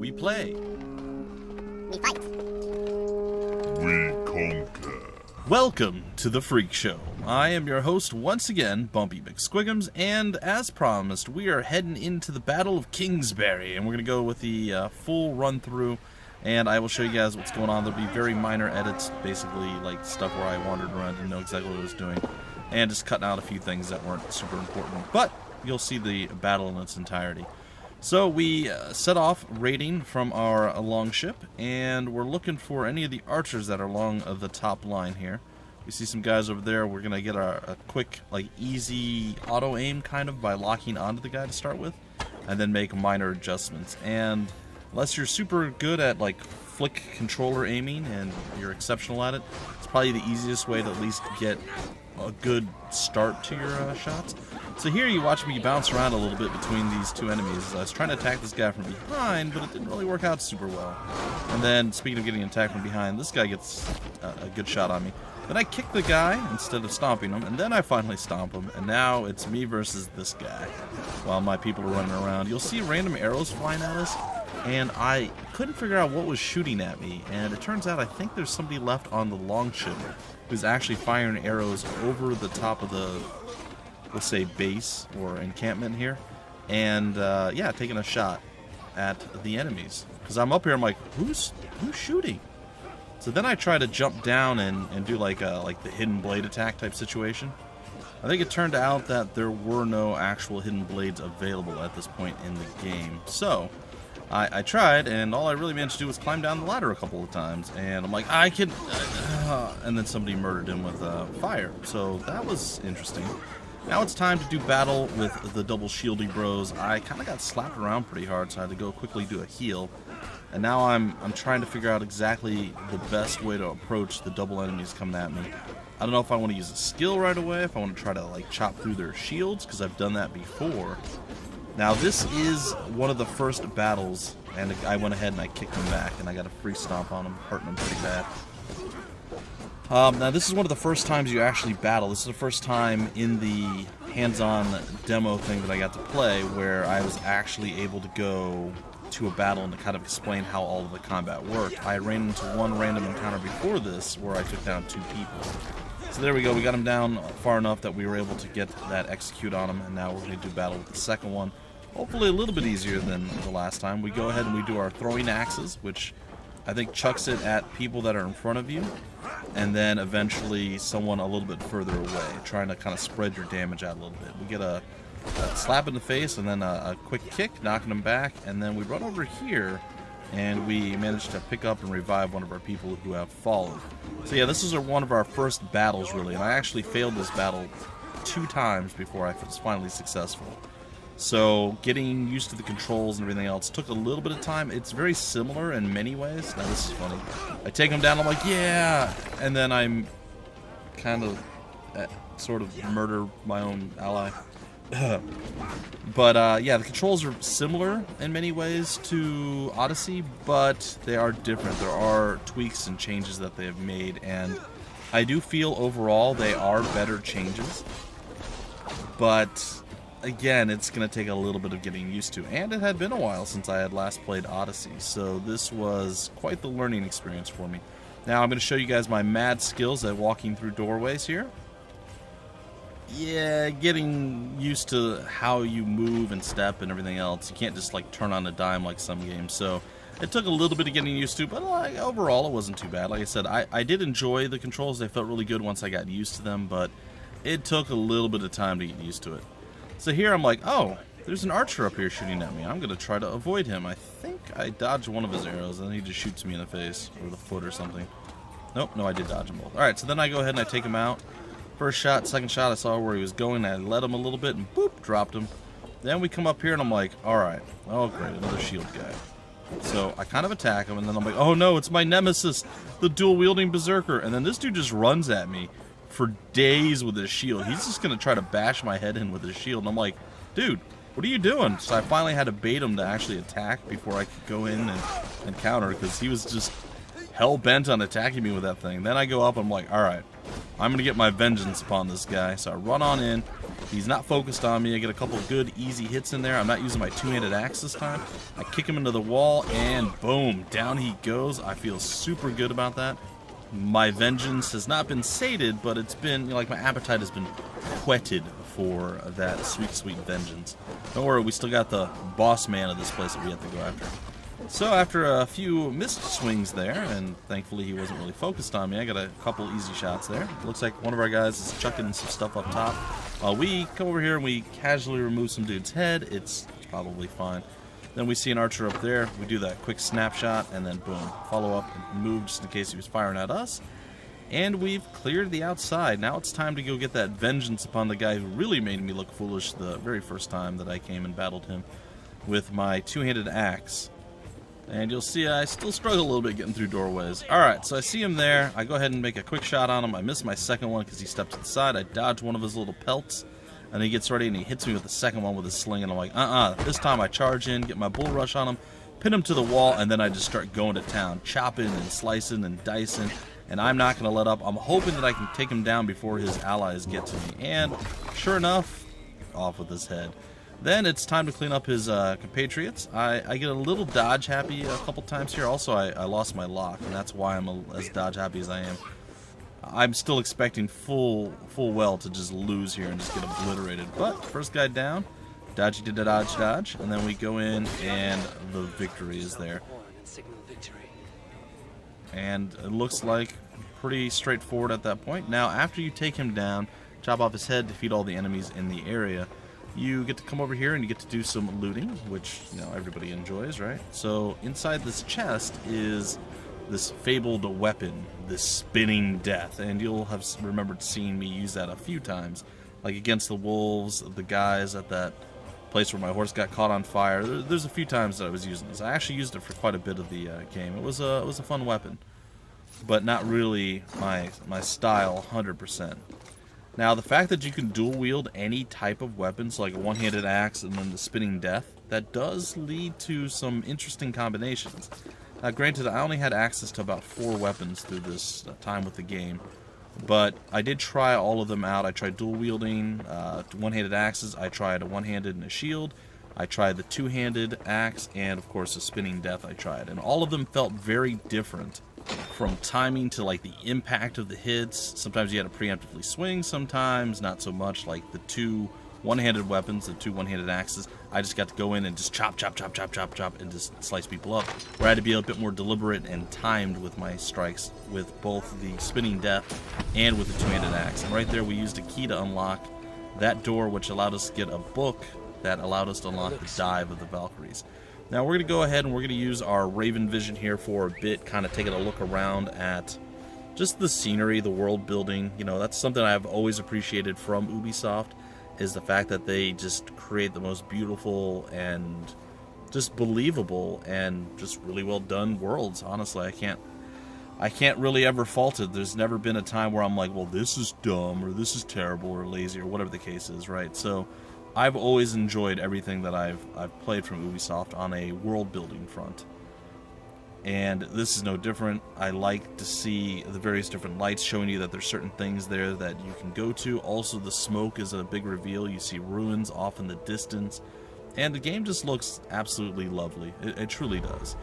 We play. We fight. We conquer. Welcome to the Freak Show. I am your host once again, Bumpy McSquigums, and as promised, we are heading into the Battle of Kingsbury, and we're going to go with the full run-through, and I will show you guys what's going on. There'll be very minor edits, basically like stuff where I wandered around and know exactly what I was doing, and just cutting out a few things that weren't super important, but you'll see the battle in its entirety. So we set off raiding from our longship, and we're looking for any of the archers that are along the top line here. We see some guys over there. We're going to get a quick, like, easy auto-aim kind of by locking onto the guy to start with, and then make minor adjustments. And unless you're super good at, like, flick controller aiming and you're exceptional at it, it's probably the easiest way to at least get a good start to your shots. So here you watch me bounce around a little bit between these two enemies. I was trying to attack this guy from behind, but it didn't really work out super well. And then, speaking of getting attacked from behind, this guy gets a good shot on me. Then I kick the guy instead of stomping him, and then I finally stomp him, and now it's me versus this guy while my people are running around. You'll see random arrows flying at us, and I couldn't figure out what was shooting at me, and it turns out I think there's somebody left on the longship who's actually firing arrows over the top of the, let's say, base or encampment here, and yeah, taking a shot at the enemies. Because I'm up here, I'm like, who's shooting? So then I try to jump down and do like the hidden blade attack type situation. I think it turned out that there were no actual hidden blades available at this point in the game. So I tried, and all I really managed to do was climb down the ladder a couple of times. And I'm like, I can... and then somebody murdered him with fire. So that was interesting. Now it's time to do battle with the double shieldy bros. I kind of got slapped around pretty hard, so I had to go quickly do a heal. And now I'm trying to figure out exactly the best way to approach the double enemies coming at me. I don't know if I want to use a skill right away, if I want to try to like chop through their shields, because I've done that before. Now this is one of the first battles, and I went ahead and I kicked him back, and I got a free stomp on him, hurting him pretty bad. Now this is one of the first times you actually battle. This is the first time in the hands-on demo thing that I got to play where I was actually able to go to a battle and to kind of explain how all of the combat worked. I ran into one random encounter before this where I took down 2 people. So there we go, we got him down far enough that we were able to get that execute on him, and now we're going to do battle with the second one. Hopefully a little bit easier than the last time. We go ahead and we do our throwing axes, which I think chucks it at people that are in front of you, and then eventually someone a little bit further away, trying to kind of spread your damage out a little bit. We get a slap in the face and then a quick kick, knocking them back, and then we run over here and we manage to pick up and revive one of our people who have fallen. So yeah, this is one of our first battles really, and I actually failed this battle 2 times before I was finally successful. So getting used to the controls and everything else took a little bit of time. It's very similar in many ways. Now this is funny. I take him down, I'm like, yeah, and then I'm kind of sort of murder my own ally. But yeah, the controls are similar in many ways to Odyssey, but they are different. There are tweaks and changes that they have made, and I do feel overall they are better changes. But again, it's going to take a little bit of getting used to, and it had been a while since I had last played Odyssey, so this was quite the learning experience for me. Now I'm going to show you guys my mad skills at walking through doorways here. Yeah, getting used to how you move and step and everything else. You can't just like turn on a dime like some games. So it took a little bit of getting used to, but overall it wasn't too bad. Like I said, I did enjoy the controls. They felt really good once I got used to them, but it took a little bit of time to get used to it. So here I'm like, oh, there's an archer up here shooting at me. I'm going to try to avoid him. I think I dodged one of his arrows, and then he just shoots me in the face or the foot or something. Nope, no, I did dodge them both. Alright, so then I go ahead and I take him out. First shot, second shot, I saw where he was going. I led him a little bit and boop, dropped him. Then we come up here and I'm like, alright, oh great, another shield guy. So I kind of attack him and then I'm like, oh no, it's my nemesis, the dual-wielding berserker. And then this dude just runs at me for days with his shield. He's just going to try to bash my head in with his shield. And I'm like, dude, what are you doing? So I finally had to bait him to actually attack before I could go in and counter, because he was just hell-bent on attacking me with that thing. Then I go up and I'm like, alright, I'm going to get my vengeance upon this guy. So I run on in. He's not focused on me. I get a couple good, easy hits in there. I'm not using my two-handed axe this time. I kick him into the wall, and boom, down he goes. I feel super good about that. My vengeance has not been sated, but it's been, like, my appetite has been whetted for that sweet, sweet vengeance. Don't worry, we still got the boss man of this place that we have to go after. So after a few missed swings there, and thankfully he wasn't really focused on me, I got a couple easy shots there. Looks like one of our guys is chucking some stuff up top. We come over here and we casually remove some dude's head. It's probably fine. Then we see an archer up there. We do that quick snapshot, and then boom, follow up and move just in case he was firing at us. And we've cleared the outside. Now it's time to go get that vengeance upon the guy who really made me look foolish the very first time that I came and battled him with my two-handed axe. And you'll see I still struggle a little bit getting through doorways. Alright, so I see him there. I go ahead and make a quick shot on him. I miss my second one because he stepped to the side. I dodge one of his little pelts. And he gets ready and he hits me with the second one with his sling. And I'm like, This time I charge in, get my bull rush on him, pin him to the wall, and then I just start going to town. Chopping and slicing and dicing. And I'm not going to let up. I'm hoping that I can take him down before his allies get to me. And sure enough, off with his head. Then it's time to clean up his compatriots. I get a little dodge happy a couple times here. Also, I lost my lock, and that's why I'm as dodge happy as I am. I'm still expecting full well to just lose here and just get obliterated. But first guy down, dodgy to dodge, and then we go in, and the victory is there. And it looks like pretty straightforward at that point. Now, after you take him down, chop off his head, defeat all the enemies in the area, you get to come over here and you get to do some looting, which, you know, everybody enjoys, right? So inside this chest is this fabled weapon, this spinning death, and you'll have remembered seeing me use that a few times, like against the wolves, the guys at that place where my horse got caught on fire. There's a few times that I was using this. I actually used it for quite a bit of the game. It was a fun weapon, but not really my style 100%. Now, the fact that you can dual wield any type of weapons, like a one-handed axe and then the spinning death, that does lead to some interesting combinations. Now, granted, I only had access to about 4 weapons through this time with the game, but I did try all of them out. I tried dual wielding one-handed axes. I tried a one-handed and a shield. I tried the two-handed axe, and of course, the spinning death I tried. And all of them felt very different. From timing to like the impact of the hits. Sometimes you had to preemptively swing, sometimes not so much. Like the 2 one-handed weapons, the 2 one-handed axes, I just got to go in and just chop, and just slice people up. Where I had to be a bit more deliberate and timed with my strikes with both the spinning death and with the two-handed axe. And right there we used a key to unlock that door, which allowed us to get a book that allowed us to unlock the dive of the Valkyries. Now we're going to go ahead and we're going to use our Raven Vision here for a bit, kind of taking a look around at just the scenery, the world building. You know, that's something I've always appreciated from Ubisoft, is the fact that they just create the most beautiful and just believable and just really well done worlds. Honestly, I can't really ever fault it. There's never been a time where I'm like, well, this is dumb or this is terrible or lazy or whatever the case is, right? So I've always enjoyed everything that I've played from Ubisoft on a world-building front. And this is no different. I like to see the various different lights showing you that there's certain things there that you can go to. Also, the smoke is a big reveal. You see ruins off in the distance. And the game just looks absolutely lovely. It truly does.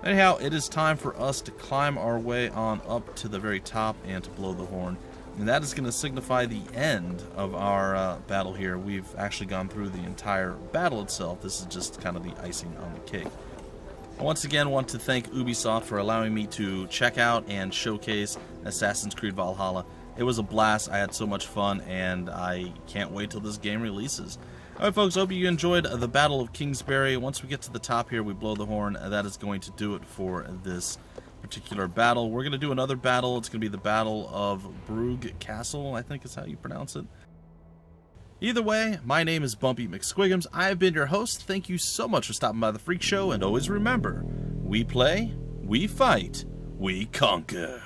Anyhow, it is time for us to climb our way on up to the very top and to blow the horn. And that is going to signify the end of our battle here. We've actually gone through the entire battle itself. This is just kind of the icing on the cake. I once again want to thank Ubisoft for allowing me to check out and showcase Assassin's Creed Valhalla. It was a blast. I had so much fun, and I can't wait till this game releases. Alright folks, I hope you enjoyed the Battle of Kingsbury. Once we get to the top here, we blow the horn. That is going to do it for this particular battle. We're going to do another battle. It's going to be the Battle of Brugge Castle, I think is how you pronounce it. Either way, my name is Bumpy McSquigums. I have been your host. Thank you so much for stopping by the Freak Show, and always remember, we play, we fight, we conquer.